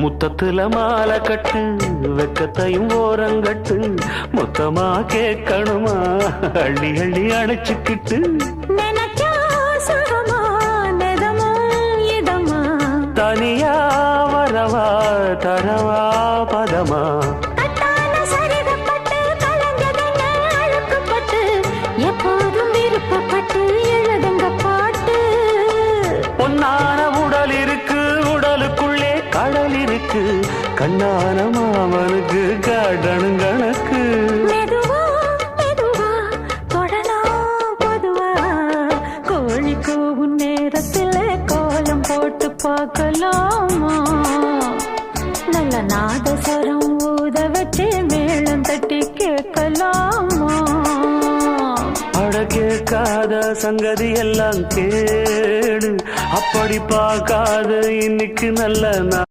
முத்தத்துல மாலை கட்டு வெக்கத்தையும் ஓரங்கட்டு மொத்தமா கேட்கணுமா அள்ளி அள்ளி அணைச்சுக்கிட்டு தனியா வரவா தரவா பதமா எப்போதும் விருப்பப்பட்டு எழுதுங்க பாட்டு பொன்னான உடல் இருக்கு உடலுக்குள்ளே கடல் இருக்கு கண்ணான மாமனுக்கு காடணும் கணக்கு மெதுவா மெதுவா தொடலாம் பொதுவா கோழி கூவும் நேரத்தில் கோலம் போட்டு பார்க்கலாமா நல்ல நாதஸ்வரம் ஊத வச்சு மேளம் தட்டி கேட்கலாமா அட கேட்காத சங்கதி எல்லாம் கேடு அப்படி பார்க்காத இன்னைக்கு நல்ல